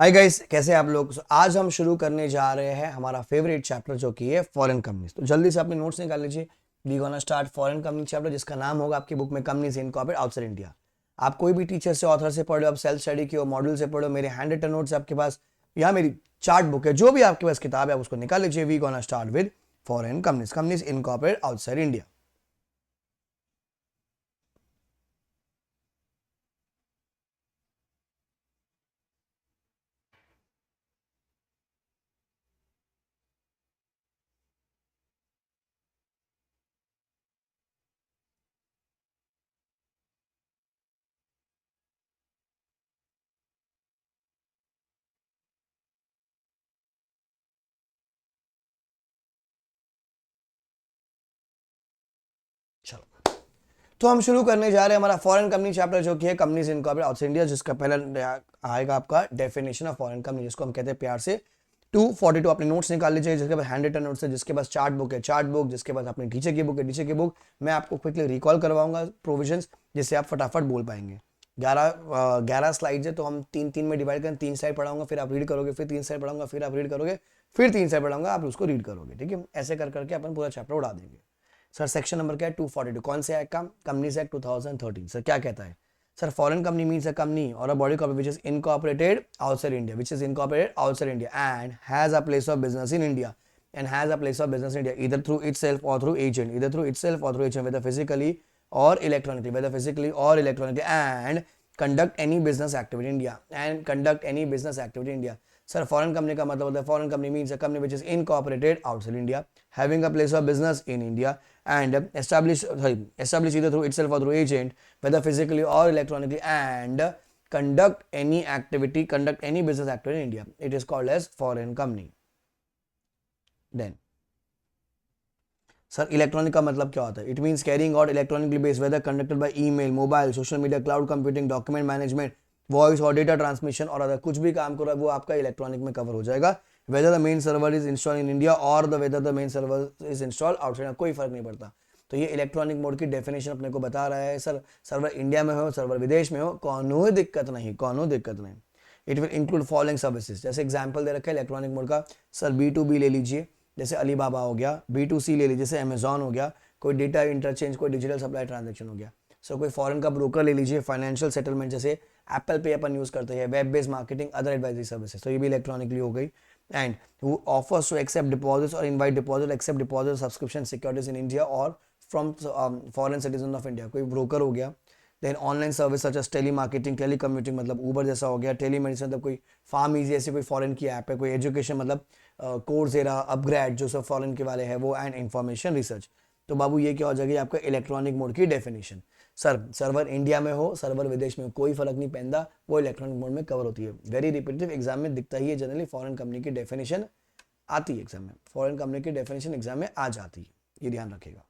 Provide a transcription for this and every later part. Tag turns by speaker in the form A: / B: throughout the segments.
A: Hi guys, कैसे हैं आप लोग। आज हम शुरू करने जा रहे हैं हमारा फेवरेट चैप्टर जो कि है फॉरेन कंपनीज। तो जल्दी से अपने नोट्स निकाल लीजिए। We gonna start foreign company chapter, जिसका नाम होगा आपकी बुक में कंपनीज इनकॉर्पोरेटेड आउटसाइड इंडिया। आप कोई भी टीचर से, ऑथर से पढ़ लो, आप सेल्फ स्टडी की हो, मॉड्यूल से पढ़ो, मेरे हैंड रिटन नोट्स आपके पास या मेरी चार्ट बुक है, जो भी आपके पास किताब है आप उसको निकाल लीजिए। We gonna start with foreign companies, companies incorporated outside India. चलो, तो हम शुरू करने जा रहे हैं हमारा फॉरेन कंपनी चैप्टर जो कि है कंपनीज इनकॉर्पोरेटेड आउटसाइड इंडिया, जिसका पहला आएगा आपका डेफिनेशन ऑफ फॉरेन कंपनी, जिसको हम कहते हैं प्यार से 242। अपने नोट्स निकाल लीजिए, जिसके पास हैंड रिटन नोट्स है, जिसके पास चार्ट बुक है चार्ट बुक, जिसके पास अपनी टीचर की बुक है टीचर की बुक। मैं आपको क्विकली रिकॉल करवाऊंगा प्रोविजंस, जिससे आप फटाफट बोल पाएंगे। 11 स्लाइड्स है, तो हम तीन तीन में डिवाइड करें। 3 स्लाइड पढ़ाऊंगा, फिर आप रीड करोगे, फिर 3 स्लाइड पढ़ाऊंगा, फिर आप रीड करोगे, फिर 3 स्लाइड पढ़ाऊंगा, आप उसको रीड करोगे। ठीक है, ऐसे कर करके अपन पूरा चैप्टर उड़ा देंगे। सर सेक्शन नंबर क्या है? 242। कौन से एक्ट का? Companies act 2013। सर क्या कहता है? Sir foreign company means a company और a body corporate which is incorporated outside India, which is incorporated outside India and has a place of business in India and has a place of business in India either through itself or through agent, either through itself or through agent, whether physically or electronically, whether physically or electronically, and conduct any business activity in India and conduct any business activity in India. Sir foreign company का मतलब होता है, foreign company means a company which is incorporated outside India, having a place of business in India and establish either through itself or through agent, whether physically or electronically, and conduct any business activity in India. It is called as foreign company. Then sir electronic का मतलब क्या होता है? It means carrying out electronically based, whether conducted by email, mobile, social media, cloud computing, document management, voice और data transmission और other कुछ भी काम करो वो आपका इलेक्ट्रॉनिक में कवर हो जाएगा। Whether the main server is install in India और the whether the main server is install outside, कोई फर्क नहीं पड़ता। तो ये इलेक्ट्रॉनिक मोड की डेफिनेशन अपने को बता रहा है। सर सर्वर इंडिया में हो, सर्वर विदेश में हो, कोनो दिक्कत नहीं, कोनो दिक्कत नहीं। It will include following services, जैसे एग्जाम्पल दे रखा है इलेक्ट्रॉनिक मोड का। सर B2B ले लीजिए, जैसे अलीबाबा हो गया। B2C ले लीजिए, जैसे अमेजॉन हो गया। कोई डेटा इंटरचेंज, कोई डिजिटल सप्लाई ट्रांजेक्शन हो गया। सो कोई फॉरेन का ब्रोकर ले लीजिए। फाइनेंशियल सेटलमेंट, जैसे एप्पल पे अपन यूज करते हैं। Web based marketing, other advisory services, तो ये भी इलेक्ट्रॉनिकली हो गई। And who offers to accept deposits और invite deposit, accept deposit, subscription, securities in India और from foreign citizen of India, कोई ब्रोकर हो गया। Then online service such as tele marketing, tele commuting मतलब ऊबर जैसा हो गया। टेली मेडिसिन मतलब कोई फार्म इजी ऐसी कोई फॉरेन की ऐप है। कोई एजुकेशन मतलब कोर्सेरा, अपग्रेड जो सब फॉरेन के वाले हैं वो, एंड इंफॉर्मेशन रिसर्च। तो बाबू ये क्या हो जाएगी आपका इलेक्ट्रॉनिक मोड की डेफिनेशन। सर सर्वर इंडिया में हो, सर्वर विदेश में हो, कोई फर्क नहीं पैदा, वो इलेक्ट्रॉनिक मोड में कवर होती है। वेरी रिपीटेटिव, एग्जाम में दिखता ही है जनरली। फॉरेन कंपनी की डेफिनेशन आती है एग्जाम में, फॉरेन कंपनी की डेफिनेशन एग्जाम में आ जाती है, ये ध्यान रखिएगा।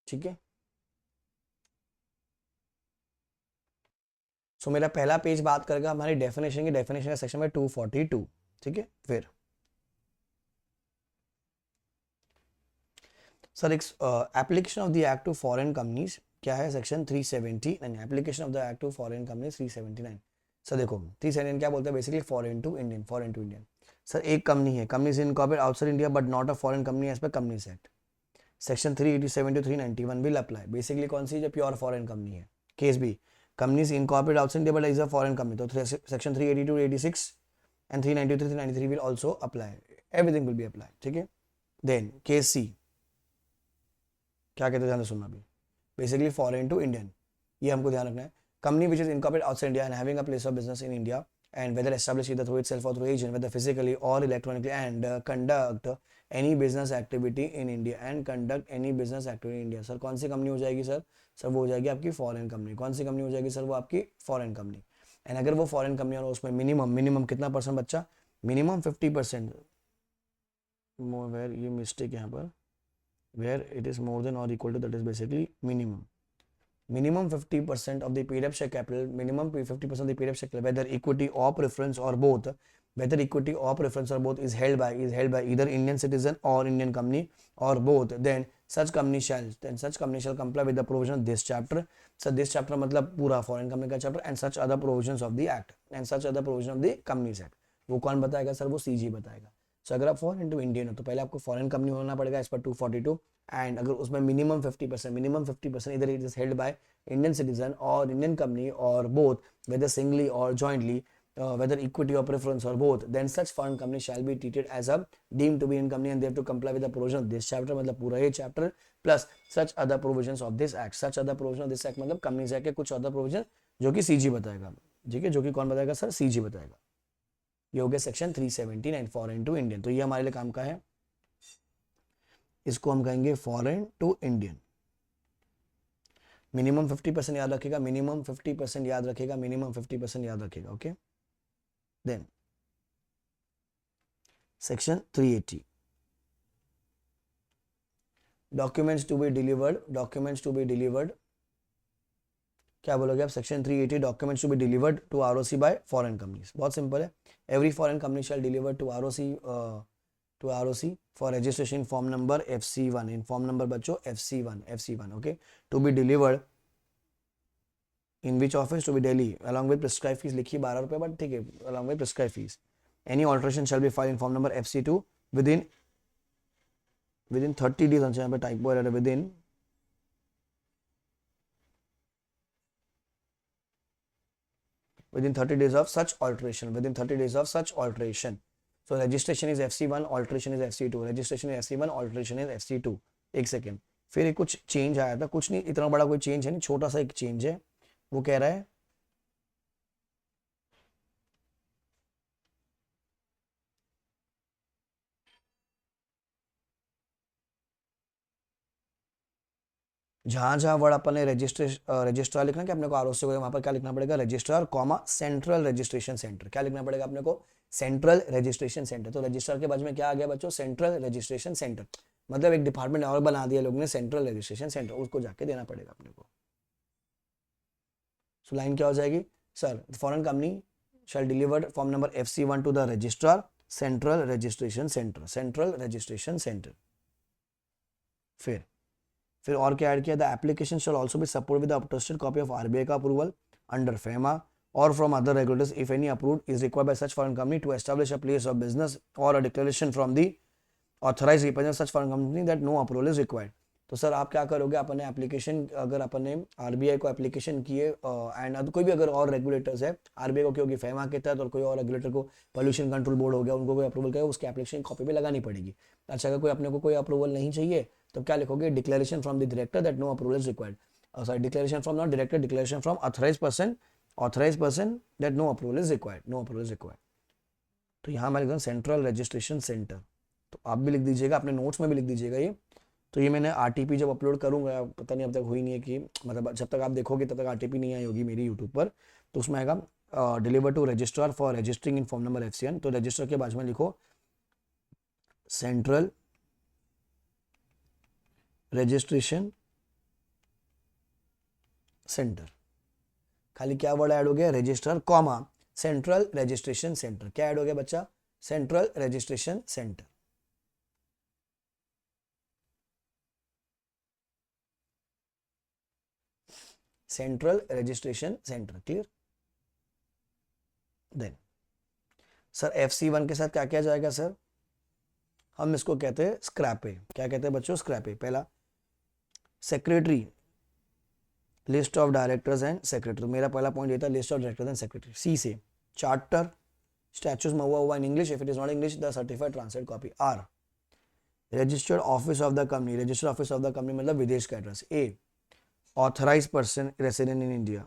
A: ठीक है, सो मेरा पहला पेज बात करेगा हमारी डेफिनेशन की। डेफिनेशन का सेक्शन में 242। ठीक है, फिर सर एक application of the act to foreign companies क्या है? Section 379, application of the act to foreign companies 379। Sir देखो 379 क्या बोलते हैं? Basically foreign to Indian, foreign to Indian. Sir एक कंपनी है, company is incorporated outside India but not a foreign company as per companies act. Section 387 to 391 will apply. Basically कौन सी? जो pure foreign company है। Case B, company is incorporated outside India but is a foreign company, तो section 382 86 and 392 393 will also apply. Everything will be apply. ठीक है, then case सी क्या कहते हैं, ध्यान से सुनना भी। बेसिकली फॉरेन टू इंडियन, ये हमको ध्यान रखना है। Company which is incorporated outside India and having a place of business in India and whether established either through itself or through agent, whether physically or electronically, and conduct any business activity in India and conduct any business activity in India। Sir कौन सी company हो जाएगी sir? Sir वो हो जाएगी आपकी foreign company. कौन सी company हो जाएगी सर? वो आपकी फॉरेन कंपनी। एंड अगर वो फॉरेन कंपनी और उसमें मिनिमम मिनिमम कितना परसेंट बच्चा? मिनिमम 50%। वेयर ये मिस्टेक यहाँ पर, where it is more than और equal to, that is basically minimum. Minimum 50% of the paid up share capital, minimum 50% of the paid up share capital, whether equity or preference or both, whether equity or preference or both is held by either Indian citizen or Indian company or both, then such company shall comply with the provision of this chapter. So this chapter मतलब पूरा foreign company का chapter, and such other provisions of the act, and such other provision of the companies act. वो कौन बताएगा sir? वो CG बताएगा. सो अगर आप फॉरेन टू इंडियन हो तो पहले आपको फॉरेन कंपनी होना पड़ेगा एज पर 242, एंड अगर उसमें मिनिमम 50% इधर it is held by Indian citizen और इंडियन कंपनी और बोथ, वेदर सिंगली और jointly, whether equity or preference or both, then such foreign company shall be treated as a deemed to be in company and they have to comply with the provision of this chapter, मतलब पूरा ये chapter plus such other provisions of this act. Such other provision of this act मतलब companies act के कुछ other provision जो कि CG बताएगा. ठीक है, जो कि कौन बताएगा सर? CG बताएगा. ये हो गया सेक्शन 379 फॉरेन टू इंडियन. तो ये हमारे लिए काम का है, इसको हम कहेंगे फॉरेन टू इंडियन. मिनिमम 50% याद रखेगा, मिनिमम 50% याद रखेगा, मिनिमम 50% याद रखेगा. Okay, then section 380 documents to be delivered. Documents to be delivered क्या बोलोगे आप? Section 380 documents to be delivered to ROC by foreign companies. बहुत सिंपल है. Every foreign company shall deliver to ROC for registration form number FC1. In form number बच्चों FC1. Okay, to be delivered in which office? To be Delhi. Along with prescribe fees लिखी 12 रुपये, but ठीक है, along with prescribe fees. Any alteration shall be file in form number FC2 with in 30 days. अच्छा यहाँ पे typo error है. within 30 days of such alteration. So registration is FC1, alteration is FC2. Registration is FC1, alteration is FC2. एक second, फिर एक कुछ change आया था, कुछ नहीं इतना बड़ा कोई चेंज है नहीं, छोटा सा एक चेंज है. वो कह रहा है जहां जहां वर्ड अपन ने रजिस्ट्रार लिखना कि अपने को आरओसी को वहां पर क्या लिखना पड़ेगा? Registrar comma central registration centre. क्या लिखना पड़ेगा अपने को? Central registration centre. तो रजिस्ट्रार के बाद में क्या आ गया बच्चों? Central registration centre. मतलब एक डिपार्टमेंट और बना दिया लोग ने, सेंट्रल रजिस्ट्रेशन सेंटर, उसको जाके देना पड़ेगा अपने को. सो लाइन क्या हो जाएगी sir? Foreign company shall delivered form number FC1 to the registrar central registration centre. Central registration centre. फिर और क्या ऐड किया? The application shall also be support with the attested copy of RBI का approval under FEMA or from other regulators if any approved is required by such foreign company to establish a place of business or a declaration from the authorized representative of such foreign company that no approval is required. तो sir आप क्या करोगे? अपने application, अगर अपने RBI को application किए and कोई भी अगर और रेगुलेटर्स है, आरबीआई को क्योंकि FEMA के तहत और कोई और रेगुलेटर को, पोल्यूशन कंट्रोल बोर्ड हो गया, उनको कोई अप्रूवल करेगा, उसकी एप्लीकेशन कॉपी पे लगानी पड़ेगी. अच्छा, अगर कोई अपने को कोई अप्रूवल नहीं चाहिए तो क्या लिखोगे? Declaration from the director that no approval is required. Sorry, declaration from not director, declaration from authorised person that no approval is required. तो यहाँ मैं लिख दूँ सेंट्रल रजिस्ट्रेशन सेंटर. तो आप भी लिख दीजिएगा, अपने नोट्स में भी लिख दीजिएगा ये. तो ये मैंने आरटीपी जब अपलोड करूंगा, पता नहीं अब तक हुई नहीं है कि, मतलब जब तक आप देखोगे तब तक आरटीपी नहीं आई होगी मेरी यूट्यूब पर. तो उसमें आएगा deliver to registrar for registering in form number FC1. तो रजिस्टर के बाद में लिखो सेंट्रल रजिस्ट्रेशन सेंटर. खाली क्या वर्ड ऐड हो गया? Register comma central registration centre. क्या ऐड हो गया बच्चा? Central registration centre. Central registration centre. Clear? Then sir FC1 के साथ क्या किया जाएगा सर? हम इसको कहते हैं स्क्रैपे. क्या कहते हैं बच्चों? स्क्रैपे. पहला secretary, list of directors and secretary. मेरा पहला पॉइंट ये था, list of directors and secretary. C से चार्टर स्टैचूज में हुआ in English, if it is not English the certified translate copy. R registered office of the company. Registered office of the company मतलब विदेश का address. A authorized person resident in India.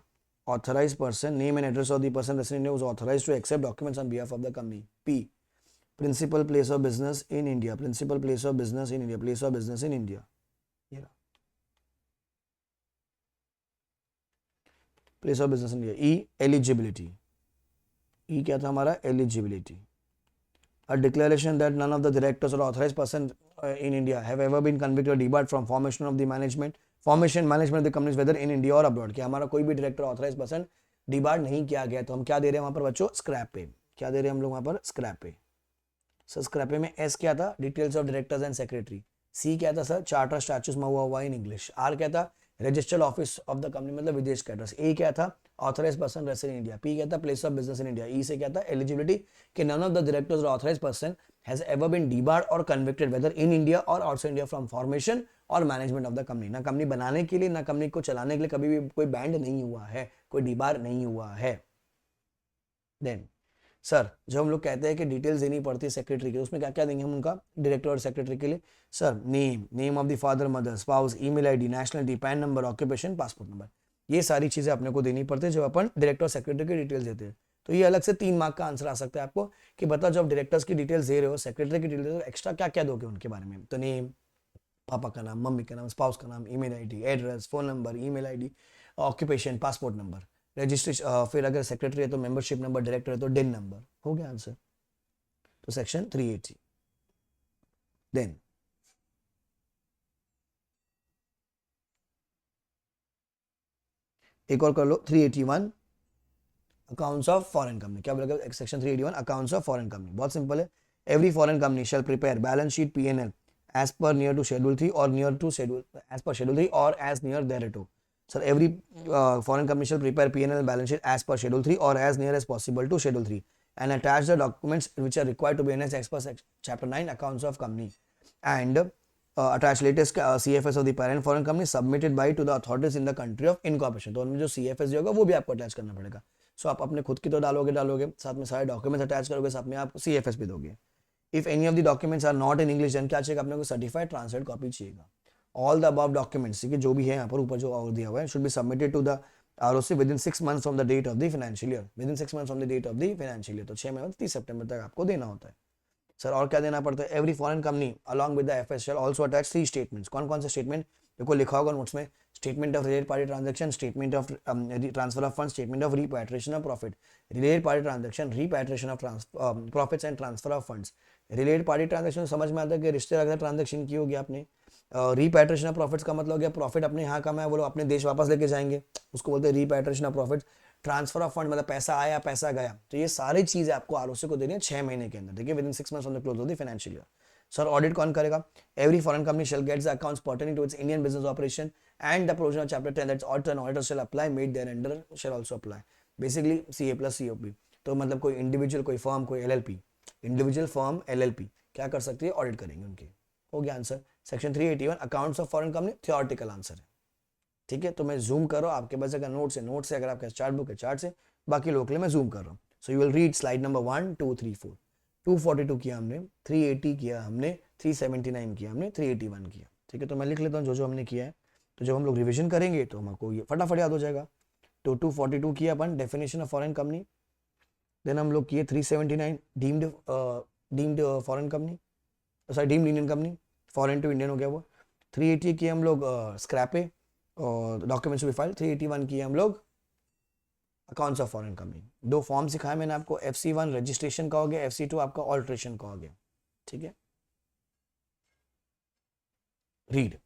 A: Authorized person, name and address of the person resident in India who is authorized to accept documents on behalf of the company. P, principal place of business in India. Principal place of business in India. Place of business in India. Yeah. Place of business in India. E, eligibility. E क्या था हमारा? Eligibility. a declaration that none of the directors or authorized person in India have ever been convicted or debarred from formation of the management of the companies whether in India or abroad, कि हमारा कोई भी director authorise person debarred नहीं किया गया, तो हम क्या दे रहे हैं वहां पर बच्चों, स्क्रैप पे। क्या दे रहे हैं हम लोग वहां पर, स्क्रैप पे। सर स्क्रैप पे में एस क्या था, details of directors and secretary. C क्या था सर, चार्टर स्टैट्यूट्स में हुआ इन इंग्लिश। आर क्या था, registered office of the company मतलब विदेश का एड्रेस। ए क्या था, authorise person resident in India. P क्या था, place of business in India. E से क्या था, एलिजिबिलिटी, कि नन ऑफ द डायरेक्टर्स और authorise person has ever been debarred और कन्विक्टेड वेदर इन इंडिया और आउटसाइड इंडिया फ्रॉम फॉर्मेशन और मैनेजमेंट ऑफ द कंपनी। ना कंपनी बनाने के लिए ना कंपनी को चलाने के लिए कभी भी कोई बैंड नहीं हुआ है, कोई डिबार नहीं हुआ है। देन सर जब हम लोग कहते हैं कि डिटेल्स देनी पड़ती है सेक्रेटरी के, उसमें क्या क्या देंगे हम उनका, डायरेक्टर और सेक्रेटरी के लिए। Sir name of the father mother spouse, email ID, nationality, pan number, occupation, passport number, ये सारी चीजें अपने को देनी पड़ती है जब अपन डायरेक्टर और सेक्रेटरी की डिटेल्स देते हैं। तो ये अलग से 3 मार्क का आंसर आ सकता है आपको कि बताओ जब डायरेक्टर्स की डिटेल्स दे रहे हो, सेक्रेटरी की डिटेल्स दे रहे हो, एक्स्ट्रा क्या क्या दोगे उनके बारे में। तो नेम, पापा का नाम, मम्मी का नाम, स्पाउस का नाम, email ID, address, phone number, email ID, occupation, passport number, registration, फिर अगर सेक्रेटरी है तो मेंबरशिप नंबर, डायरेक्टर है तो डिन नंबर। हो गया आंसर। तो सेक्शन 380। देन एक और कर लो, 381 अकाउंट्स ऑफ फॉरेन कंपनी। क्या बोलेगा section 381 accounts of foreign company, बहुत सिंपल है। Every foreign company shall prepare balance sheet P&L as per near to schedule 3 और near to schedule as per schedule 3 और as near thereto. Sir every foreign company shall prepare P&L balance sheet as per schedule 3 और as near as possible to schedule 3 and attach the documents which are required to be annexed as per chapter 9 accounts of company and attach latest CFS of the parent foreign company submitted by to the authorities in the country of incorporation। तो उनमें जो CFS जो होगा वो भी आपको attach करना पड़ेगा। सो आप अपने खुद की तो डालोगे साथ में सारे डॉक्यूमेंट्स अटैच करोगे, साथ में आप CFS भी दोगे। If any of the documents are not in English then क्या चाहिए अपने को, सर्टिफाइड ट्रांसलेट कॉपी चाहिएगा। ऑल द अबव डॉक्यूमेंट्स, ठीक है, जो भी है यहाँ पर ऊपर जो और दिया हुआ है, should be submitted to the ROC within 6 months from the date of the financial year, within 6 months from the date of the financial year. तो 6 महीने 30 सितंबर तक आपको देना होता है। सर और क्या देना पड़ता है, every foreign company along with the FS shell also attach 3 statements. कौन कौन से स्टेटमेंट, देखो लिखा होगा नोट्स में, statement of related party transaction, statement of transfer of funds, statement of repatriation of profit, related party transaction, repatriation of profits and transfer of funds. Related party transaction समझ में आता है कि रिश्ते अगर ट्रांजैक्शन की होगी आपने। रिपैट्रिएशन ऑफ प्रॉफिट्स का मतलब हो गया प्रॉफिट अपने यहाँ कमाया वो लोग अपने देश वापस लेके जाएंगे, उसको बोलते हैं repatriation of profit. Transfer of fund मतलब पैसा आया पैसा गया। तो ये सारी चीजें आपको ROC को देनी है 6 महीने के अंदर, ठीक है, within 6 months on the close of the financial year. Sir audit कौन करेगा, every foreign company shall gets the accounts pertaining to its Indian business operation and the provision of chapter 10 that's auditor and auditor shall apply made thereunder shall also apply. Basically CA plus COP। तो मतलब कोई individual, कोई firm, कोई LLP, individual firm LLP क्या कर सकती है, audit करेंगे उनके। हो गया answer. Section 381 accounts of foreign company theoretical answer है, ठीक है। तो मैं जूम कर रहा हूँ, आपके पास अगर नोट्स है नोट से, अगर आपके चार्ट बुक है चार्ट से, बाकी लोग के लिए मैं जूम कर रहा हूँ। So you will read slide number 1 2 3 4। 242 किया हमने, 380 किया हमने, 379 किया हमने, 381 किया, ठीक है। तो मैं लिख लेता हूँ जो जो हमने किया है, तो जब हम लोग रिविजन करेंगे तो हमको ये फटाफट याद हो जाएगा। तो 242 किया अपन definition of foreign company, then हम लोग किए 379 deemed foreign company, sorry deemed Indian company, foreign to Indian हो गया वो। 380 किए हम लोग स्क्रैपे और डॉक्यूमेंट्स भी फाइल। 381 किए हम लोग accounts of foreign company. 2 form सिखाए मैंने आपको, FC1 रजिस्ट्रेशन का हो गया, FC2 आपका ऑल्ट्रेशन का हो गया, ठीक है। Read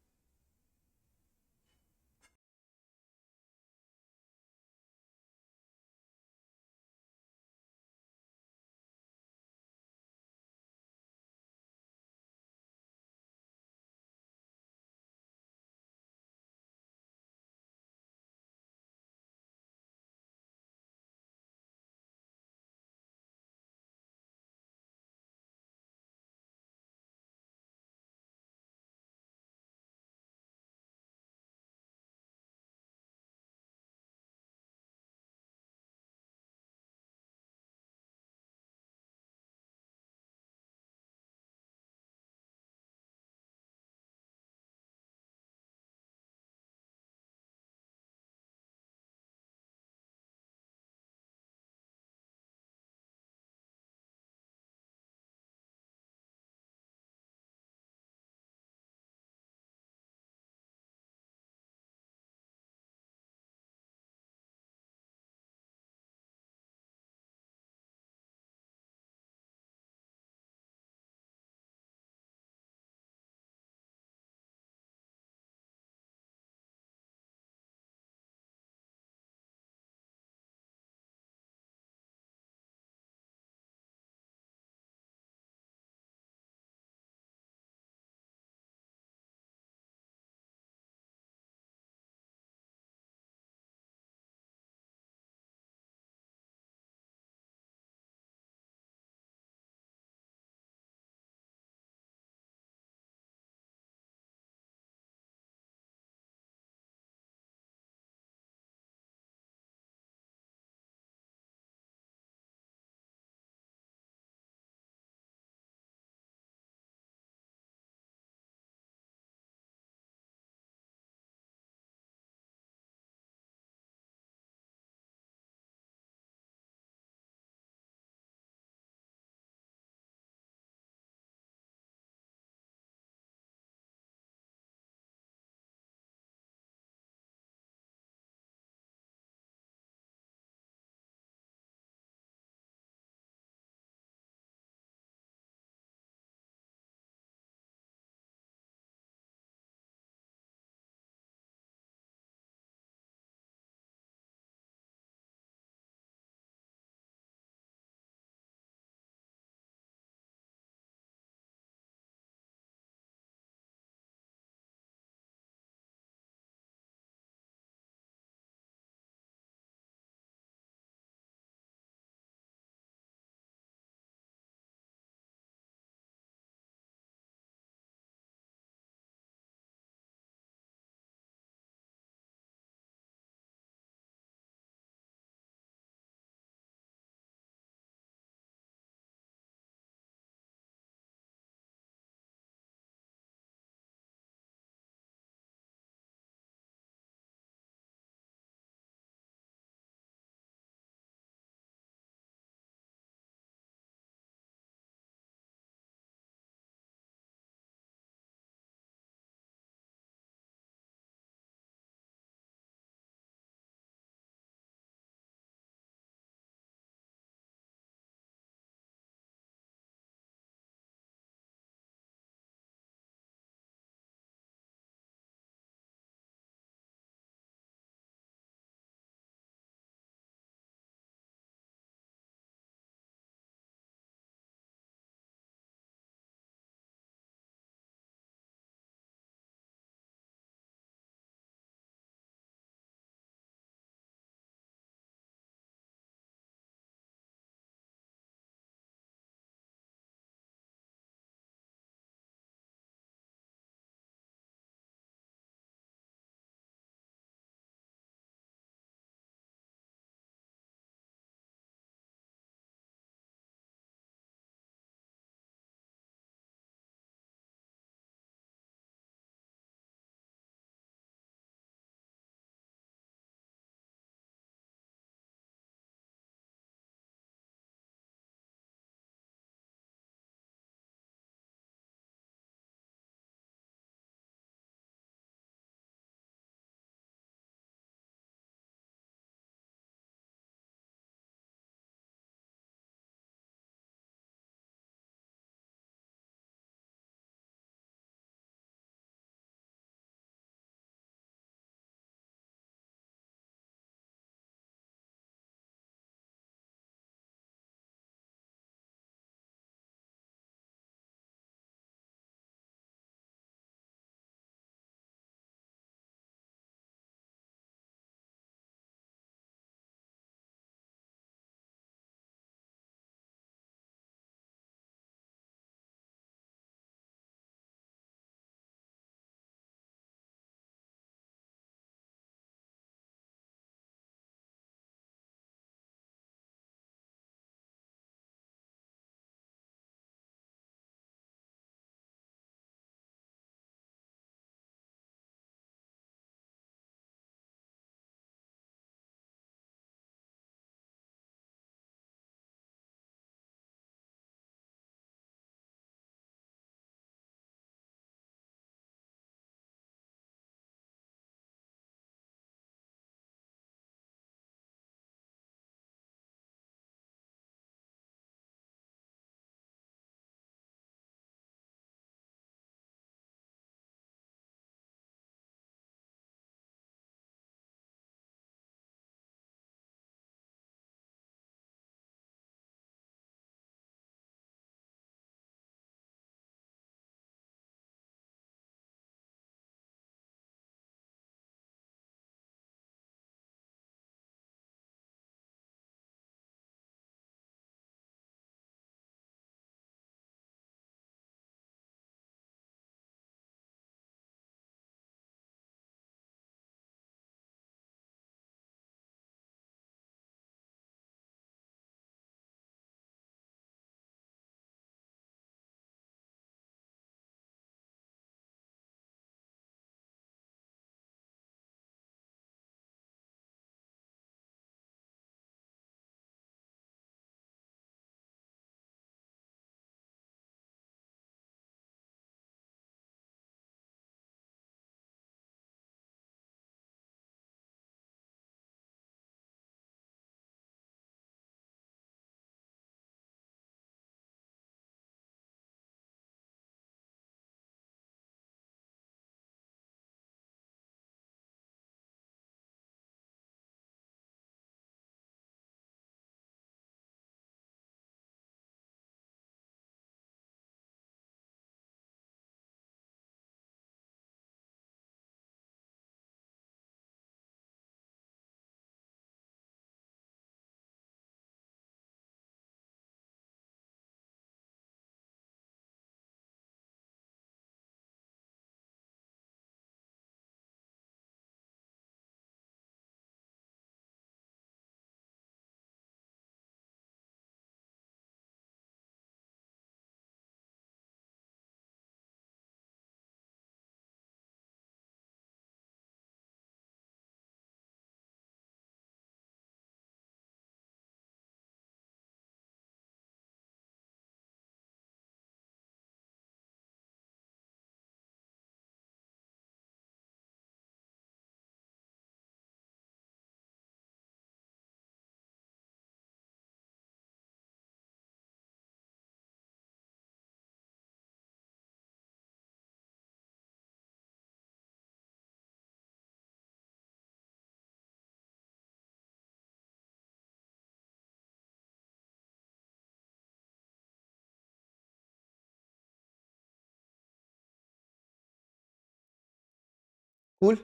A: cool.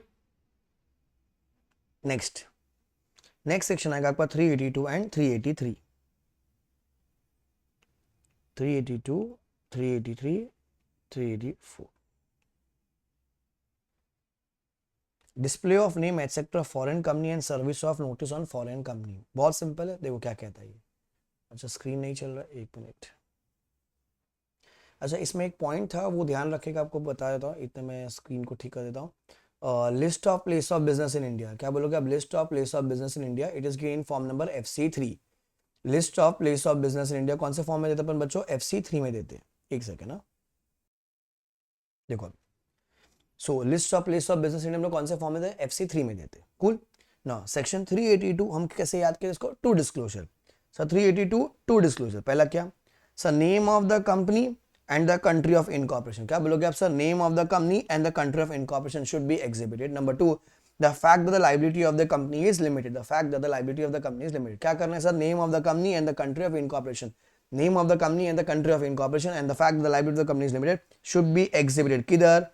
A: नेक्स्ट सेक्शन आएगा आपका 382 and 383। 382, 383, 384। Display of name etcetera foreign company and service of notice on foreign company. बहुत सिंपल है, देखो क्या कहता है ये। अच्छा स्क्रीन नहीं चल रहा, एक मिनट। अच्छा इसमें एक पॉइंट था, वो ध्यान रखेगा, आपको बता देता हूँ, इतने मैं स्क्रीन को ठीक कर देता हूँ। List of place of business in India, क्या बोलोगे आप? List of place of business in India, it is given form number FC3। List of place of business in India कौन से फॉर्म में देते अपन बच्चों? FC3 में देते हैं। एक सेकेंड ना, देखो so list of place of business India में कौन से फॉर्म में देते? FC3 में देते। कूल ना। सेक्शन 382 हम कैसे याद करें इसको? To disclosure. Sir 382 to disclosure, पहला क्या सर? Name of the company and the country of incorporation. क्या बोलोगे आप sir? Name of the company and the country of incorporation should be exhibited. Number 2, the fact that the liability of the company is limited. The fact that the liability of the company is limited. क्या करना है sir? Name of the company and the country of incorporation. Name of the company and the country of incorporation and the fact that the liability of the company is limited should be exhibited. किधर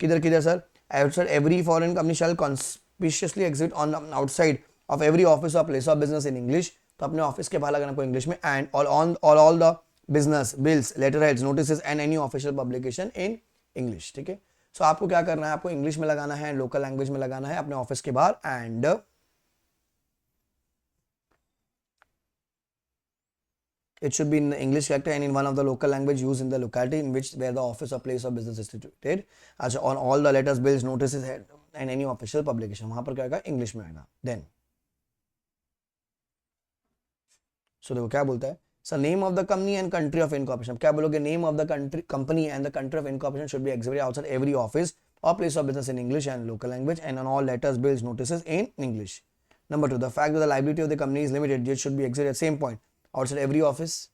A: किधर किधर sir? outside every foreign company shall conspicuously exhibit on outside of every office or place of business in English। तो अपने office के बाहर लगाना को English में। And all the business bills, letterheads, notices and any official publication in English। ठीक है, सो आपको क्या करना है? आपको इंग्लिश में लगाना है, लोकल लैंग्वेज में लगाना है अपने ऑफिस के बाहर। And it should be in English character and in one of the local language used in the locality in which where the office or place of business is situated। अच्छा, on all the letters, bills, notices and any official publication, वहां पर क्या आएगा? English में आएगा। Then so देखो क्या बोलता है sir? Name of the company and country of incorporation. क्या बोलोगे? Name of the company and the country of incorporation should be exhibited outside every office or place of business in English and local language and on all letters, bills, notices in English। Number 2, the fact that the liability of the company is limited, it should be exhibited at same point outside every office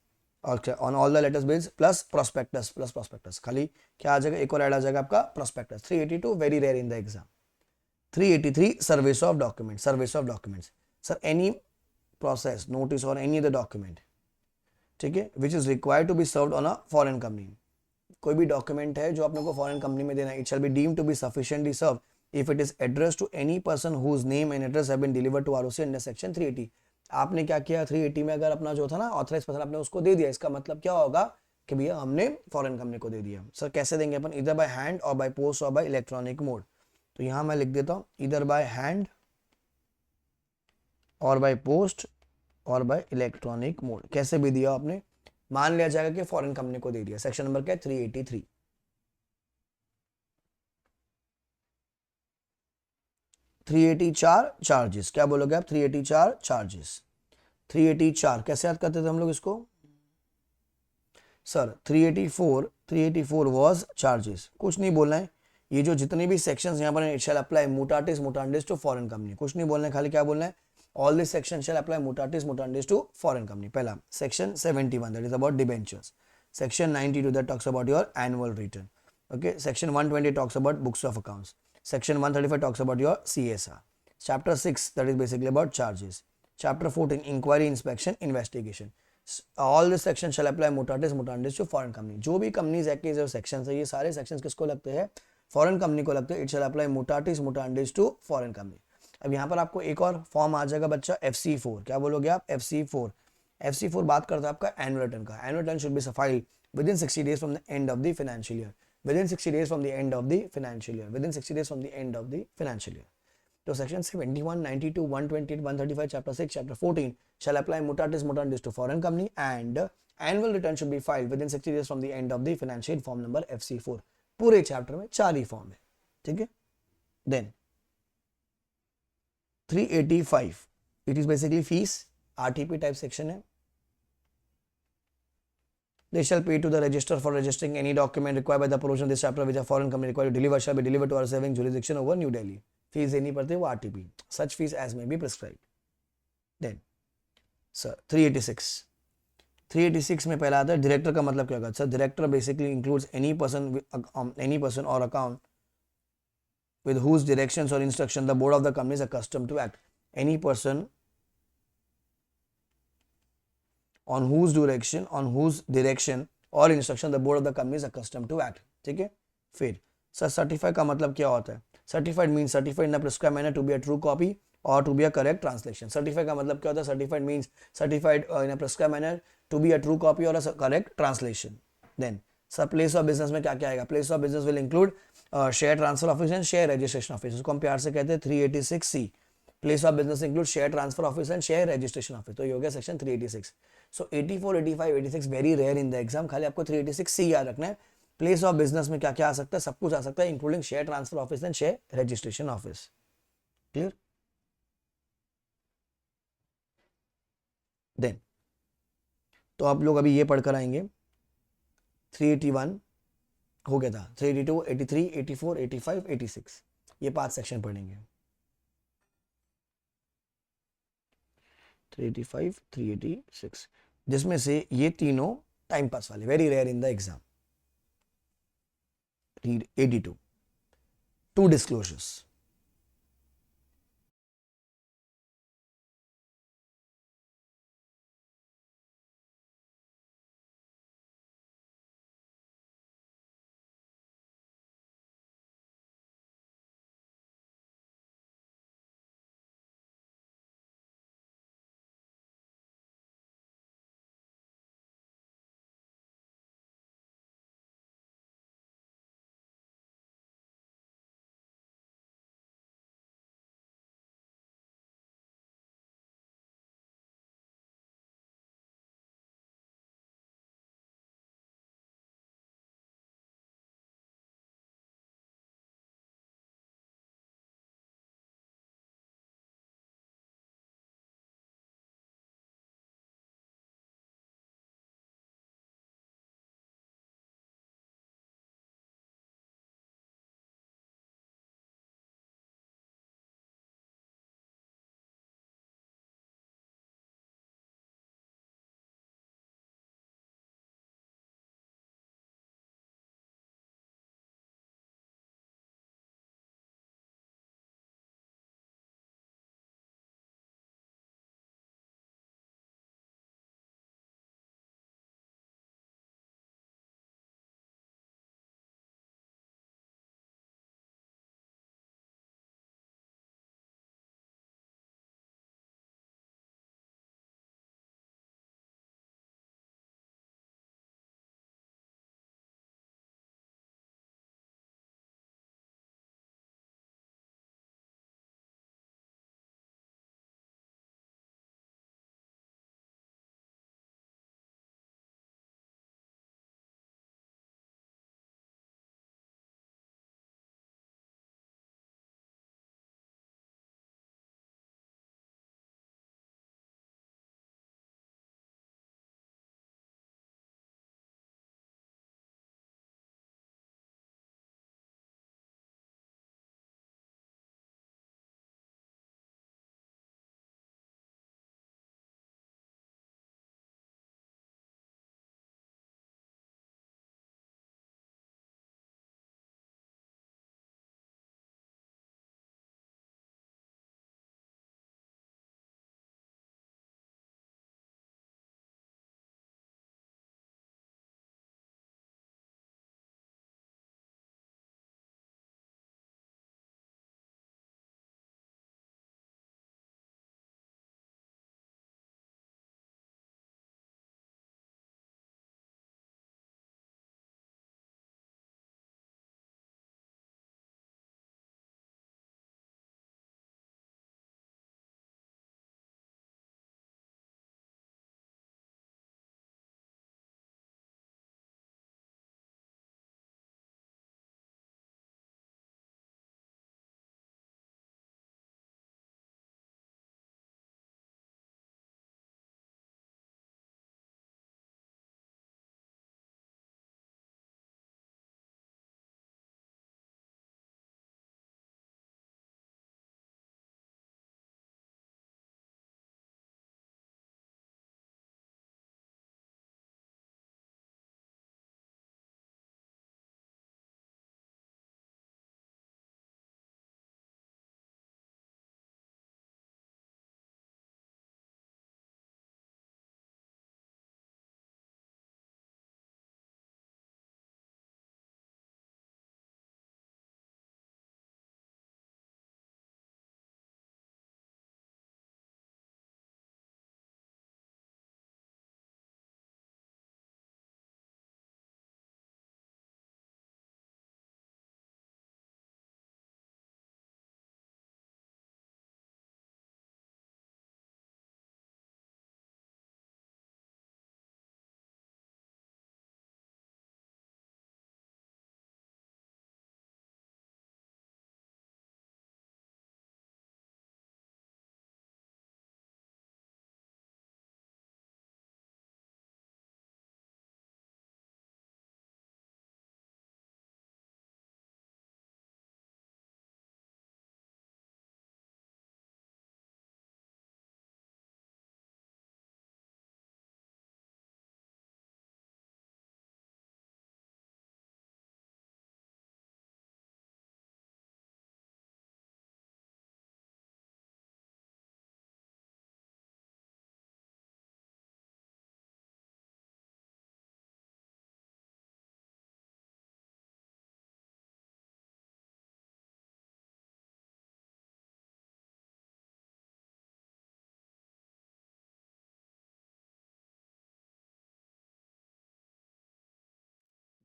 A: और on all the letters, bills plus prospectus। खाली क्या आ जाएगा? एक और add आ जाएगा आपका prospectus। 382 very rare in the exam। 383 service of documents। sir any process, notice or any other document, ठीक है, which is required to be served on a foreign company। कोई भी डॉक्यूमेंट है जो अपने को फॉरेन कंपनी में देना है, it shall be deemed to be sufficiently serve if it is addressed to any person whose name and address have been delivered to ROC under section 380। आपने क्या किया? 380 में अगर अपना जो था ना ऑथराइज पर्सन, आपने उसको दे दिया, इसका मतलब क्या होगा कि भैया हमने फॉरेन कंपनी को दे दिया। सर कैसे देंगे अपन? इधर बाय हैंड और बाय पोस्ट और बाय इलेक्ट्रॉनिक मोड। तो यहां मैं लिख देता हूं इधर बाय हैंड और बाय पोस्ट और बाय इलेक्ट्रॉनिक मोड। कैसे भी दिया आपने, मान लिया जाएगा कि फॉरेन कंपनी को दे दिया। सेक्शन नंबर क्या है? 383। 384 चार्जेस। क्या बोलोगे आप? 384 चार्जेस। 384 कैसे याद करते थे हम लोग इसको सर? 384 was charges. कुछ नहीं बोलना है, ये जो जितने भी सेक्शंस यहाँ पर it shall apply mutatis mutandis to foreign company. कुछ नहीं बोलना है, खाली क्या बोलना है? All this section shall apply mutatis mutandis to foreign company. पहला section 71 that is about debentures. Section 92 that talks about your annual return. Okay, section 120 talks about books of accounts. Section 135 talks about your CSR. Chapter 6 that is basically about charges. Chapter 14 inquiry, inspection, investigation. All this section shall apply mutatis mutandis to foreign company। जो भी companies act के जो sections है, ये सारे sections किसको लगते हैं? फॉरेन कंपनी को लगते हैं। It shall apply mutatis mutandis to foreign company. अब यहाँ पर आपको एक और फॉर्म आ जाएगा बच्चा, FC4। क्या बोलोगे आप? FC4। FC4 बात करता है आपका एनुअल रिटर्न का। Annual return should be filed within 60 days from the end of the financial year। within 60 days from the end of the financial year। within 60 days from the end of the financial year। तो section 71, 92, 128, 135, chapter 6, chapter 14 shall apply mutatis mutandis to foreign company and annual return should be filed within 60 days from the end of the financial year। form number FC4। पूरे chapter में 4 ही form है, ठीक है। Then 385 it is basically fees, RTP type section है। They shall pay to the register for registering any document required by the provision of this chapter which a foreign company required to deliver shall be delivered to our saving jurisdiction over New Delhi। Fees देनी पड़ती है वो RTP। such fees as may be prescribed। then sir 386 में पहला आता है director का मतलब क्या होगा sir? Director basically includes any person और account with whose directions or instruction the board of the company is accustomed to act। any person on whose direction or instruction the board of the company is accustomed to act। ठीक है। फिर sir certify का मतलब क्या होता है? Certified means certified in the prescribe manner to be a true copy और to be a correct translation. Certified का मतलब क्या होता है? Certified means certified in a prescribe manner to be a true copy और अ करेक्ट ट्रांसलेशन। देन सब place of business में क्या क्या आएगा? Place of business will include share transfer office and share registration office, उसको हम प्यार से कहते हैं 386C। Place of business include share transfer office and share registration office, तो ये हो गया section 386। So 84, 85, 86 very rare in the exam, खाली आपको 386C याद रखना है। प्लेस ऑफ बिजनेस में क्या क्या आ सकता है? सब कुछ आ सकता है, including share transfer office and share registration office. Clear? Then तो आप लोग अभी ये पढ़कर आएंगे 381 हो गया था, 382, 83, 84, 85, 86, ये 5 सेक्शन पढ़ेंगे। 385, 386, जिसमें से ये तीनों टाइम पास वाले, very rare in the exam. Read 82, to disclosures.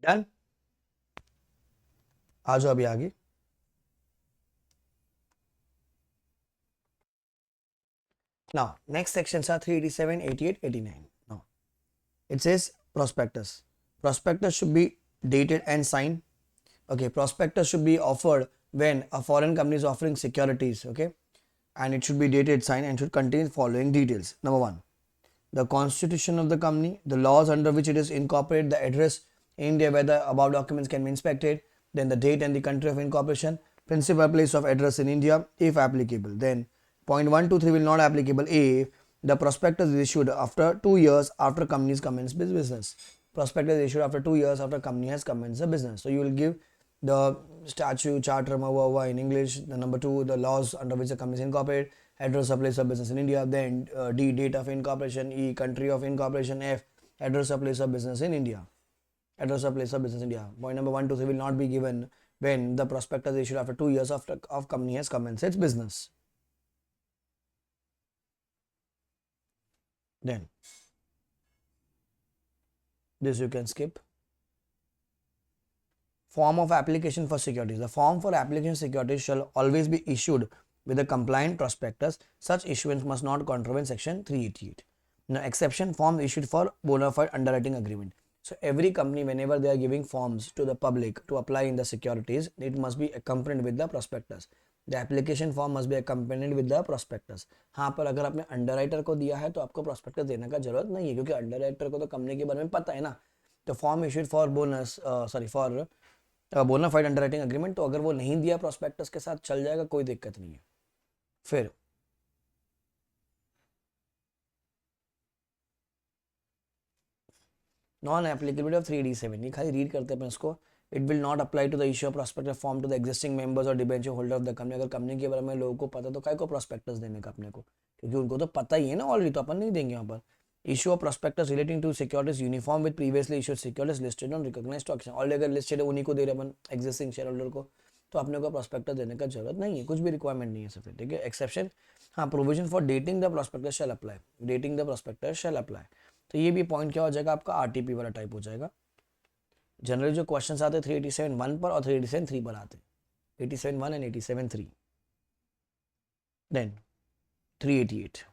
A: Done, आ जाओ अभी आगे। Now, next sections are 387, 88, 89. Now, it says prospectus. Prospectus should be dated and signed. Okay, prospectus should be offered when a foreign company is offering securities. Okay, and it should be dated, signed, and should contain following details. Number one, the constitution of the company, the laws under which it is incorporated, the address in India where the above documents can be inspected, then the date and the country of incorporation, principal place of address in India if applicable. Then point 1 to 3 will not applicable if the prospectus is issued after 2 years after company's commenced business. Prospectus is issued after 2 years after company has commenced a business. So you will give the statute, charter, in English. The number 2, the laws under which the company is incorporated, address of place of business in India, then D, date of incorporation, E, country of incorporation, F, address of place of business in India. Address of place of business in India. Point number 1 to 3 will not be given when the prospectus is issued after 2 years of company has commenced its business. Then this you can skip. Form of application for securities. The form for application securities shall always be issued with a compliant prospectus. Such issuance must not contravene section 388. Now, exception, form issued for bona fide underwriting agreement. So every company, whenever they are giving forms to the public to apply in the securities, it must be accompanied with the prospectus. The application form must be accompanied with the prospectus. हाँ, पर अगर आपने underwriter को दिया है तो आपको prospectus देने का जरूरत नहीं है, क्योंकि अंडरराइटर को तो कंपनी के बारे में पता है ना. तो फॉर्म इश्यूड फॉर फॉर बोना फाइड अंडरराइटिंग एग्रीमेंट, तो अगर वो नहीं दिया प्रोस्पेक्टस के साथ चल जाएगा, कोई दिक्कत नहीं है. फिर नॉन एप्लीकेबिलिटी ऑफ 387, ये खाली रीड करते हैं इसको. It will not apply to the issue of prospectus form to the existing members और debenture holder of the company. अगर कंपनी के बारे में लोगों को पता तो काय को प्रोस्पेक्टस देने का अपने को, क्योंकि उनको तो पता ही है ना ऑलरेडी, तो अपन नहीं देंगे यहाँ पर. Issue of prospectus relating to securities uniform with previously issued securities listed on recognised stock exchange. Already अगर लिस्टेड है उन्हीं को दे रहे अपन एग्जिस्टिंग शेयर होल्डर को, तो अपने को प्रोस्पेक्टस देने का जरूरत नहीं है, कुछ भी रिक्वायरमेंट नहीं है सिर्फ. ठीक है, एक्सेप्शन, हाँ, provision for dating the prospectus shall apply. Dating the prospectus shall apply. तो ये भी पॉइंट क्या हो जाएगा आपका, आरटीपी वाला टाइप हो जाएगा. जनरली जो क्वेश्चन आते हैं 387(1) पर और 387(3) पर आते हैं, 87(1) एंड 87(3). देन 388.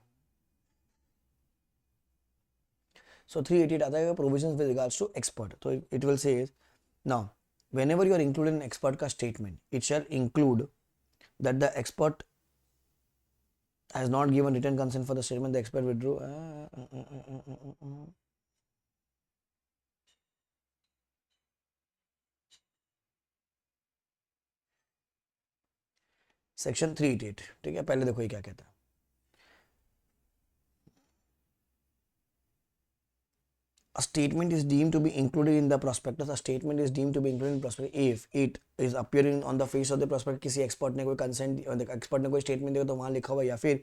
A: So 388 आता है provisions with regards to expert. So it will say now whenever you are including an expert का statement, it shall include that the expert has not given written consent for the statement. The expert withdrew. Section 388. ठीक है, पहले देखो ये क्या कहता है. A statement is deemed to be included in the prospectus. A statement is deemed to be included in prospectus if it is appearing on the face of the prospectus. किसी expert ने कोई कंसेंट, एक्सपर्ट ने कोई statement दिया तो वहाँ लिखा हुआ, या फिर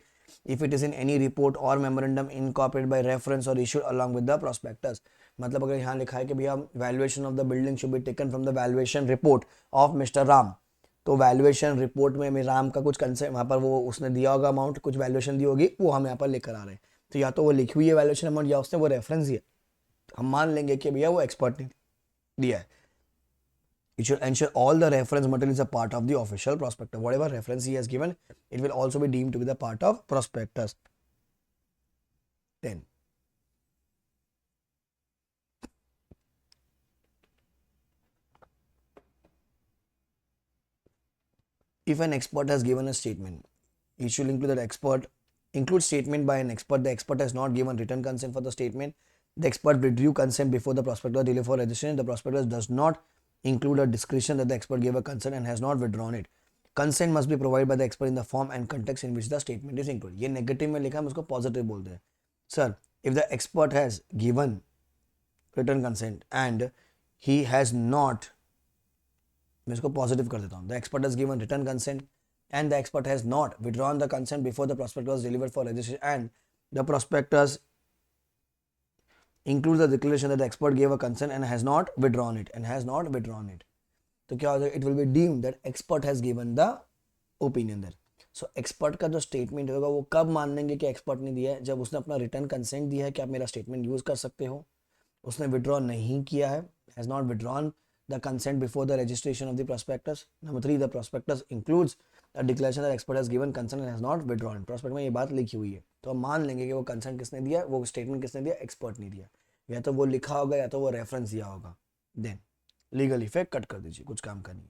A: if it is in any report or memorandum incorporated by reference or issued along with the prospectus. मतलब अगर यहाँ लिखा है कि भैया valuation of the building should be taken from the valuation report of Mr. Ram, तो वैल्यूएशन रिपोर्ट में राम का कुछ कंसेंट, वहाँ पर वो उसने दिया होगा अमाउंट, कुछ वैल्यूएशन दी होगी, वो हम यहाँ पर लेकर आ रहे हैं. तो या तो वो लिखी हुई है वैल्यूएशन अमाउंट, या उसने वो रेफरेंस दिया, हम मान लेंगे कि भैया वो एक्सपर्ट ने दिया है. It should ensure all the reference material is a part of the official prospectus. Whatever reference he has given, it will also be deemed to be the part of prospectus. Then if an expert has given a statement, it should include that expert, include statement by an expert. The expert has not given written consent for the statement. The expert withdrew consent before the prospectus delay for registration. The prospectus does not include a description that the expert gave a consent and has not withdrawn it. Consent must be provided by the expert in the form and context in which the statement is included. ये negative में लिखा है, हम उसको positive बोलते हैं. Sir, if the expert has given written consent and he has not, मैं इसको पॉजिटिव कर देता हूँ. The expert has given written consent and the expert has not withdrawn the consent before the prospectus was delivered for registration, and the prospectus includes the declaration that the expert gave a consent and has not withdrawn it, तो क्या हो जाएगा, it will be deemed that expert has given the opinion there. So expert का जो statement होगा वो कब मान लेंगे कि expert ने दिया है, जब उसने अपना written consent दिया है कि आप मेरा statement use कर सकते हो. उसने withdraw नहीं किया है, has not withdrawn the consent before the registration of the prospectus. Number 3, the prospectus includes the declaration that expert has given consent and has not withdrawn. prospect में ये बात लिखी हुई है तो हम मान लेंगे कि वो consent किसने दिया, वो statement किसने दिया, expert ने दिया, या तो वो लिखा होगा या तो वो reference दिया होगा. Then legal effect कट कर दीजिए, कुछ काम का नहीं.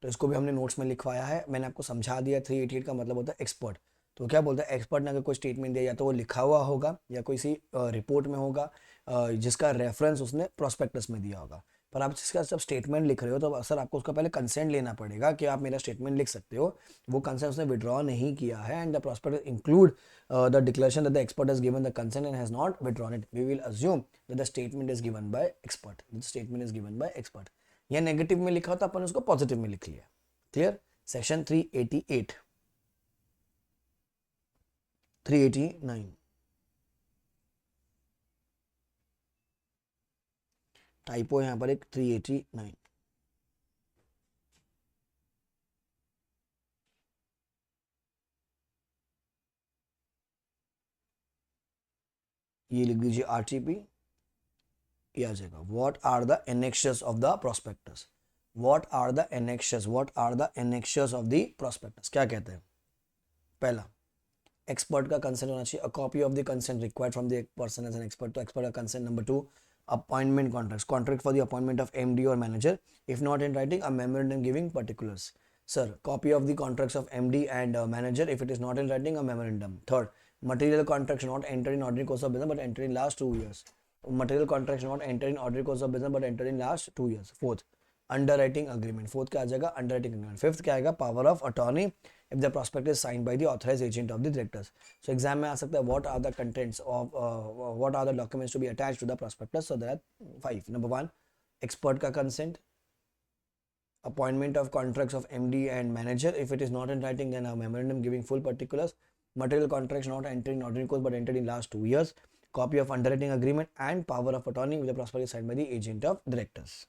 A: तो इसको भी हमने नोट्स में लिखवाया है, मैंने आपको समझा दिया. 388 का मतलब होता है एक्सपर्ट. तो क्या बोलता है, एक्सपर्ट ने अगर कोई स्टेटमेंट दिया या तो वो लिखा हुआ होगा या कोई सी रिपोर्ट में होगा जिसका रेफरेंस उसने प्रोस्पेक्टस में दिया होगा. पर आप जिसका जब स्टेटमेंट लिख रहे हो तो सर आपको उसका पहले कंसेंट लेना पड़ेगा कि आप मेरा स्टेटमेंट लिख सकते हो. वो कंसेंट उसने विड्रॉ नहीं किया है and the prospectus include the declaration that the expert has given the consent and has not withdrawn it. We will assume that the statement is given by expert. The statement is given by expert. या negative में लिखा हो तो अपन उसको positive में लिख लिया. Clear. Section 388 389 typo यहां पर एक 389. ये लिख दीजिए आरटीपी, ये आ जाएगा. What are the annexures of the prospectus. What are the annexures, what are the annexures of the prospectus. क्या कहते हैं, पहला एक्सपर्ट का कंसेंट होना चाहिए. A copy of the consent required from the person as an expert. तो expert का consent. Number 2, appointment contracts, contract for the appointment of MD or manager. If not in writing, a memorandum giving particulars. Sir, copy of the contracts of MD and manager. If it is not in writing, a memorandum. Third, material contracts not entered in ordinary course of business but entered in last 2 years. Material contracts not entered in ordinary course of business but entered in last 2 years. Fourth, underwriting agreement. Fourth क्या आ जाएगा, underwriting agreement. Fifth क्या आएगा, power of attorney if the prospect is signed by the authorized agent of the directors. So exam में आ सकता है what are the contents of what are the documents to be attached to the prospectus. So there are 5. Number 1, expert का consent, appointment of contracts of MD and manager. If it is not in writing, then a memorandum giving full particulars. Material contracts not entered in ordinary course but entered in last 2 years. Copy of underwriting agreement and power of attorney with the prospect is signed by the agent of directors.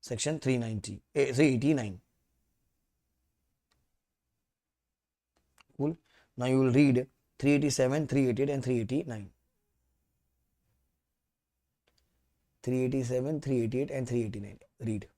A: Section 389. Cool. Now you will read 387, 388 and 389. 387, 388 and 389. Read.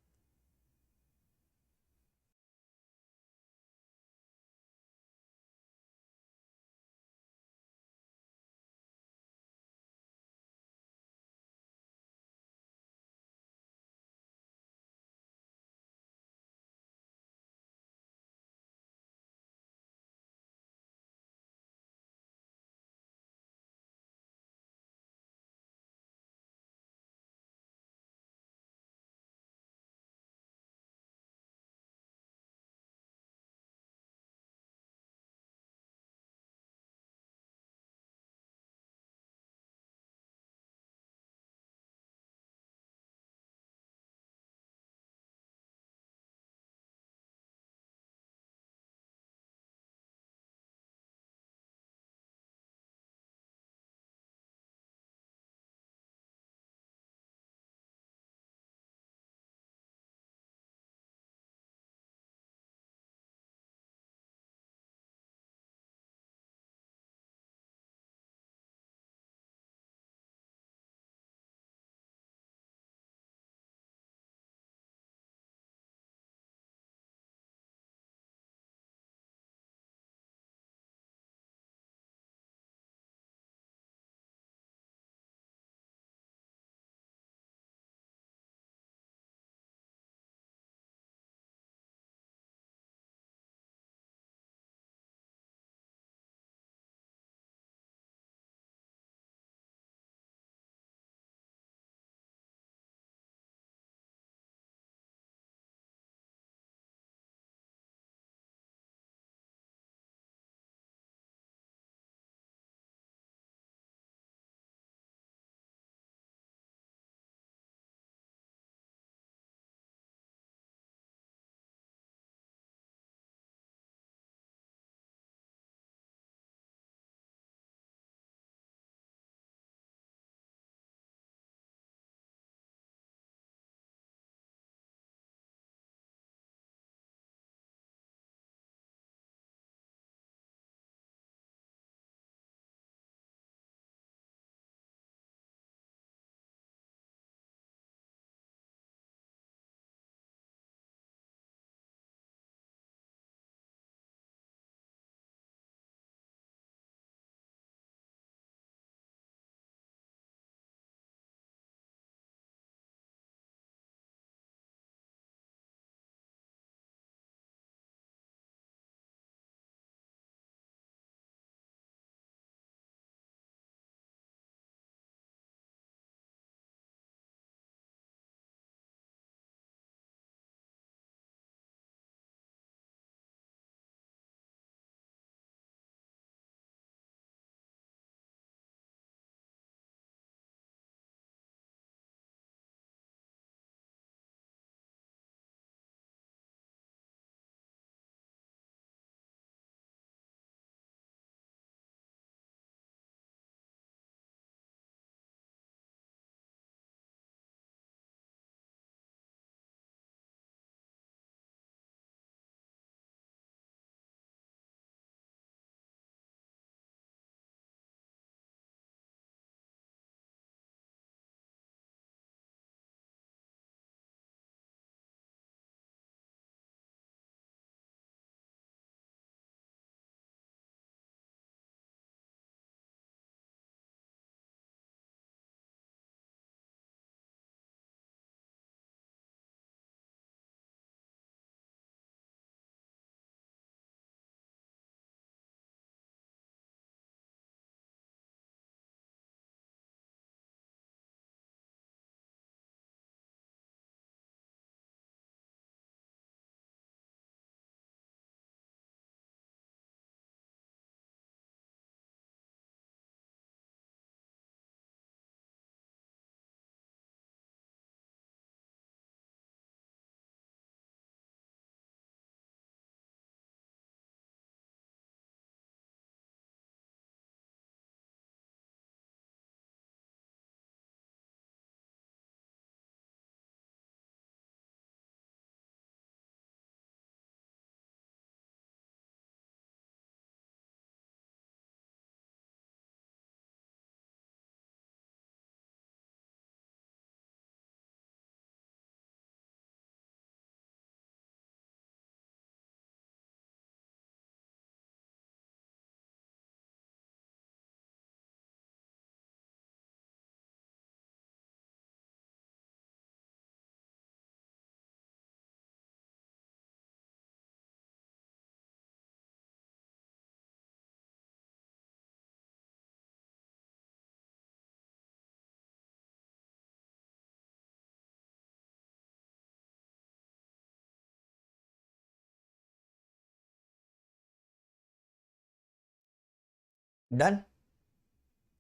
A: Done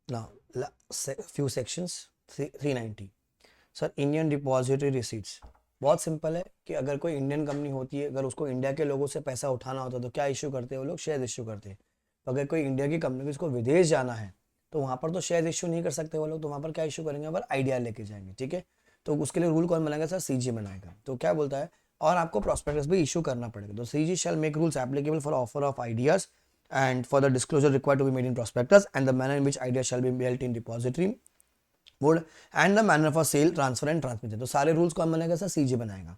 A: now few sections 390 sir Indian depository receipts बहुत simple है कि अगर कोई Indian company होती है अगर उसको India के लोगों से पैसा उठाना होता है तो क्या इश्यू करते हैं वो लोग शेयर इश्यू करते हैं तो अगर कोई इंडिया की कंपनी को इसको विदेश जाना है तो वहाँ पर तो शेयर इश्यू नहीं कर सकते वो लोग तो वहाँ पर क्या इश्यू करेंगे वहाँ पर आइडिया लेके जाएंगे ठीक है तो उसके लिए रूल कौन बनाएगा सर सीजी बनाएगा तो क्या बोलता है और आपको प्रॉस्पेक्टस भी इशू करना पड़ेगा तो CG shell make rules applicable for offer of ideas and for the disclosure required to be made in prospectus and the manner in which ideas shall be held in depository board and the manner for sale transfer and transmission तो सारे rules कौन बनाएगा sir CG बनाएगा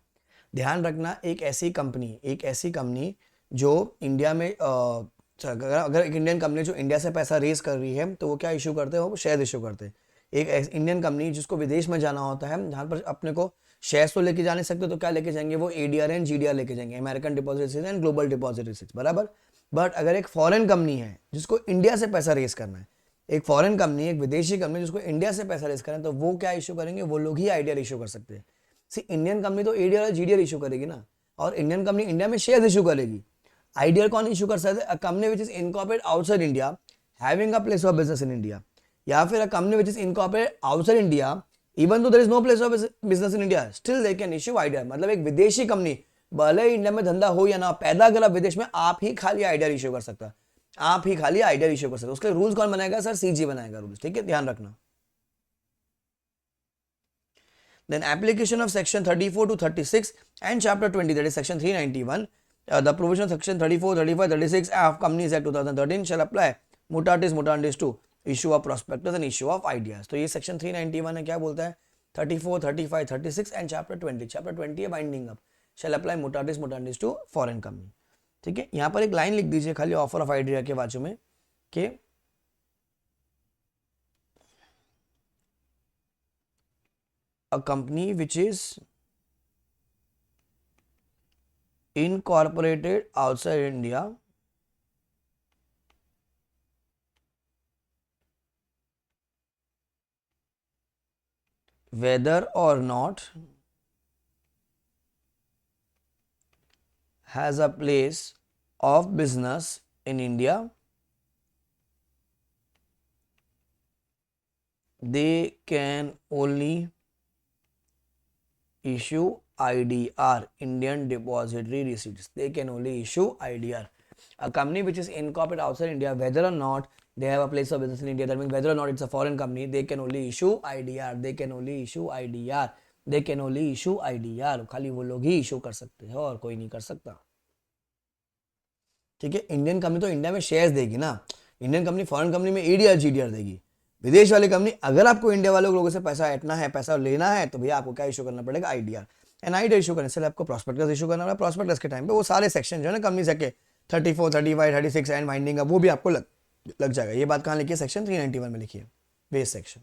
A: ध्यान रखना एक ऐसी company जो इंडिया में अगर एक इंडियन कंपनी जो इंडिया से पैसा रेज कर रही है तो वो क्या इशू करते हैं वो शेयर इशू करते हैं एक इंडियन कंपनी जिसको विदेश में जाना होता है जहाँ पर अपने को शेयर्स तो लेके जा नहीं सकते तो क्या लेके जाएंगे वो एडीआर एंड जीडीआर लेके जाएंगे American deposit receipts and global deposit receipts बराबर बट अगर एक फॉरेन कंपनी है जिसको इंडिया से पैसा रेज करना है एक फॉरेन कंपनी एक विदेशी कंपनी जिसको इंडिया से पैसा रेज करना है तो वो क्या इशू करेंगे वो लोग ही आईडीआर इशू कर सकते हैं सी इंडियन कंपनी तो एडीआर और जीडीआर इशू करेगी ना और इंडियन कंपनी इंडिया में शेयर इशू करेगी आईडीआर कौन इशू कर सकते हैं a company which is incorporated outside India having a place of business in India या फिर a company which is incorporated outside India even though there is no place of business in India still they can issue IDR मतलब एक विदेशी company भले ही India में धंधा हो या ना पैदा अगर आप विदेश में आप ही खाली आईडीआर इशू कर सकता है आप ही खाली आईडीआर इशू कर सकते हो उसके रूल्स कौन बनाएगा सर सीजी बनाएगा रूल्स ठीक है ध्यान रखना then application of section 34 to 36 and chapter 20 that is section 391 the provision of section 34 35 36 of companies act 2013 shall apply mutatis mutandis to issue of prospectus and issue of ideas तो ये section 391 है क्या बोलता है 34 35 36 and chapter 20 है binding up shall apply mutatis mutandis to foreign company ठीक है यहाँ पर एक लाइन लिख दीजिए खाली ऑफर ऑफ आइडिया के बाजू में कि a company which is incorporated outside India whether or not has a place of business in India they can only issue IDR Indian Depository Receipts they can only issue IDR a company which is incorporated outside India whether or not they have a place of business in India that means whether or not it's a foreign company they can only issue IDR they can only issue IDR they can only issue IDR खाली वो लोग ही issue कर सकते हैं और कोई नहीं कर सकता ठीक है इंडियन कंपनी तो इंडिया में शेयर्स देगी ना इंडियन कंपनी फॉरेन कंपनी में एडीआर जीडीआर देगी विदेश वाली कंपनी अगर आपको इंडिया वाले लोगों से पैसा ऐटना है पैसा लेना है तो भैया आपको क्या इशू करना पड़ेगा आईडीआर एंड आईडीआर इशू करने से आपको प्रॉस्पेक्टस इशू करना पड़ेगा प्रॉस्पेक्टस के टाइम पे वो सारे सेक्शन जो है ना कंपनी से 34 35 36 एंड बाइंडिंग का वो भी आपको लग जाएगा ये बात कहाँ लिखी है सेक्शन 391 में लिखी है base section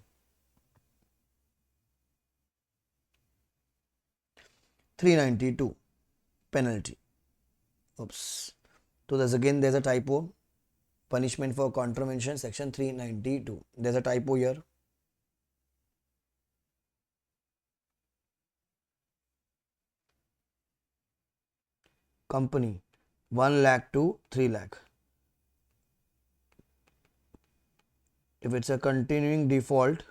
A: 392 penalty oops so there's a typo punishment for contravention section 392 there's a typo here company 1 lakh to 3 lakh if it's a continuing default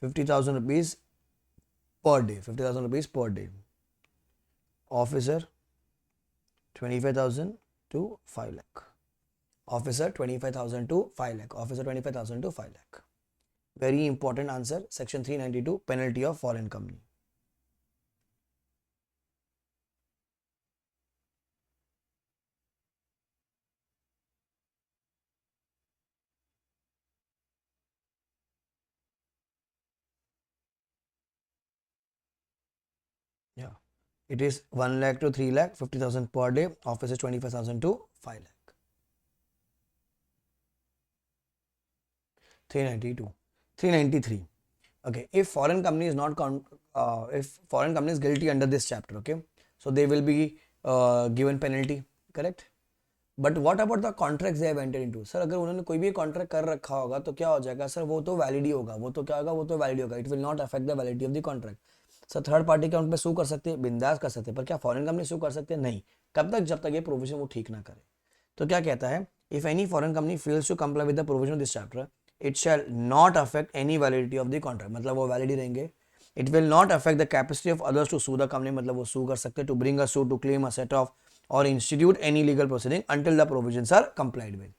A: 50,000 rupees per day 50,000 rupees per day officer 25,000 to 5 lakh officer 25,000 to 5 lakh officer 25,000 to 5 lakh very important answer section 392 penalty of foreign company yeah it is 1 lakh to 3 lakh 50,000 per day officer 25,000 to 5 lakh 392 393 okay if foreign company is not if foreign company is guilty under this chapter okay so they will be given penalty correct but what about the contracts they have entered into sir अगर उन्होंने कोई भी contract कर रखा होगा तो क्या हो जाएगा सर वो तो वैलिड ही होगा वो तो क्या होगा वो तो वैलिड होगा it will not affect the validity of the contract sir third party के उन पे सू कर सकते हैं बिंदास कर सकते हैं पर क्या फॉरेन कंपनी सू कर सकते हैं नहीं कब तक जब तक ये प्रोविजन वो ठीक ना करे तो क्या कहता है If any foreign company fails to comply with the provision of this chapter, it shall not affect any validity of the contract. मतलब वो valid ही रहेंगे. It will not affect the capacity of others to sue the company. मतलब वो sue कर सकते हैं, to bring a suit, to claim a set of or institute any legal proceeding until the provisions are complied with.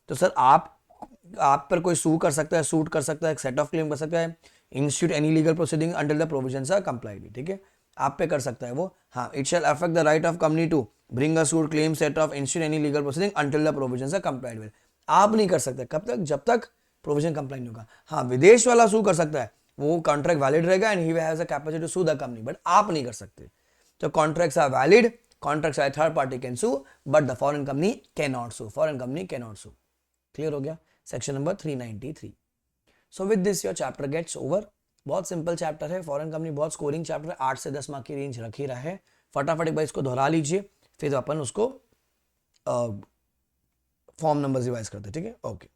A: तो sir आप पर कोई sue कर सकता है, सूट कर सकता है, सेट ऑफ क्लेम कर सकता है, institute any legal proceeding until the provisions are complied with. ठीक है, आप पे कर सकता है वो. हाँ, it shall affect the right of company to bring a suit, claim, set off, institute any legal proceeding until the provisions are complied with. आप नहीं कर सकते. कब तक? जब तक प्रोविजन कंप्लाइंट नहीं होगा. हाँ, विदेश वाला सू कर सकता है, वो कॉन्ट्रैक्ट वैलिड रहेगा and he has a capacity to sue the company, but आप नहीं कर सकते. तो contracts are valid, contracts are third party can sue, but the foreign company can not sue. Foreign company can not sue. Clear हो गया? Section number 393. So with this your chapter gets over. बहुत simple chapter है. Foreign company बहुत scoring chapter है. 8 से 10 mark की range रख ही रहा है. फटाफट एक बार इसको दोहरा लीजिए, फिर अपन उसको फॉर्म नंबर रिवाइज करते हैं. ठीक है, ओके.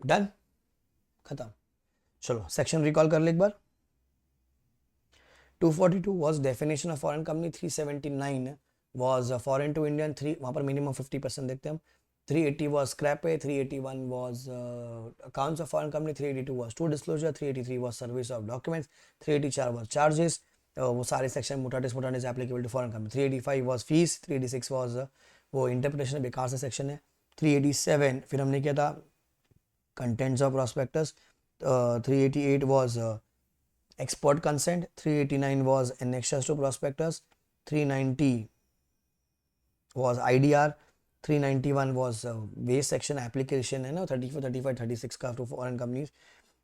A: डन, खत्म। चलो सेक्शन रिकॉल कर ले एक बार। 242 was definition of foreign company, 379 was foreign to Indian, 3 वहाँ पर मिनिमम 50% देखते हैं हम। 380 was scrap pay, 381 was accounts of foreign company, 382 was to disclosure, 383 was service of documents, 384 was charges, वो सारे section mutatis applicable to foreign company. 385 was fees, 386 was वो interpretation बेकार से सेक्शन है। 387 फिर हमने किया था contents of prospectus. 388 was export consent, 389 was annexures to prospectus, 390 was IDR, 391 was waste section application है ना 34, 35, 36 का to foreign companies।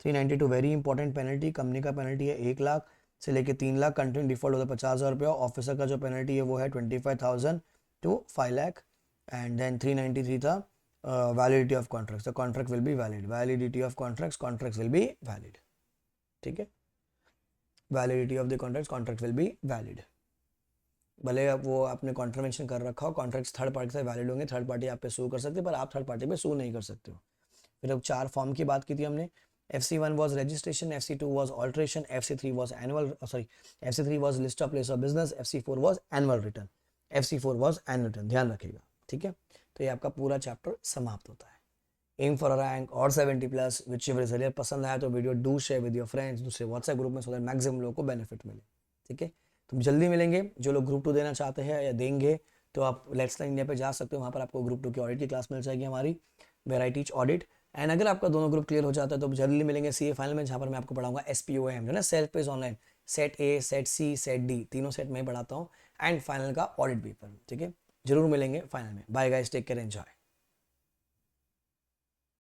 A: 392 very important penalty, company का पेनल्टी है 1 लाख से लेके 3 लाख, कंटिन्यू डिफॉल्ट होता है 50,000 रुपया, ऑफिसर का जो पेनल्टी है वो है 25,000 to 5 लाख। एंड देन 393 था validity of contracts, the contract will be valid, validity of contracts, contracts will be valid, ठीक है। Validity of the contracts, contract will be valid. भले वो आपने कॉन्ट्रवेंशन कर रखा हो, कॉन्ट्रैक्ट्स थर्ड पार्टी से वैलिड होंगे, थर्ड पार्टी आप पे सू कर सकते हैं, पर आप थर्ड पार्टी पे सू नहीं कर सकते हो। फिर अब 4 फॉर्म की बात की थी हमने। FC1 was registration, FC2 was alteration, FC3 was FC3 was list of place of business, FC4 was annual return, FC4 was annual return, ध्यान रखिएगा, ठीक है। तो ये आपका पूरा चैप्टर समाप्त होता है। एम फॉर अ रैंक और 70+, विच एवर इज पसंद आया तो video do share with your friends, दूसरे व्हाट्सएप ग्रुप में, सो दैट मैक्सिमम लोगों को बेनिफिट मिले, ठीक है। तो जल्दी मिलेंगे, जो लोग ग्रुप 2 देना चाहते हैं या देंगे तो आप लेट्स लर्न इंडिया पे जा सकते हो, वहाँ पर आपको ग्रुप 2 की ऑडिट की क्लास मिल जाएगी हमारी, where I teach audit. And अगर आपका दोनों ग्रुप क्लियर हो जाता है तो जल्दी मिलेंगे CA फाइनल में, जहाँ पर मैं आपको पढ़ाऊंगा SPOM, जो ना self paced online, set A, set C, set D, तीनों सेट में ही पढ़ाता हूँ, एंड फाइनल का ऑडिट पेपर, ठीक है। जरूर मिलेंगे फाइनल में। Bye guys, take care, enjoy.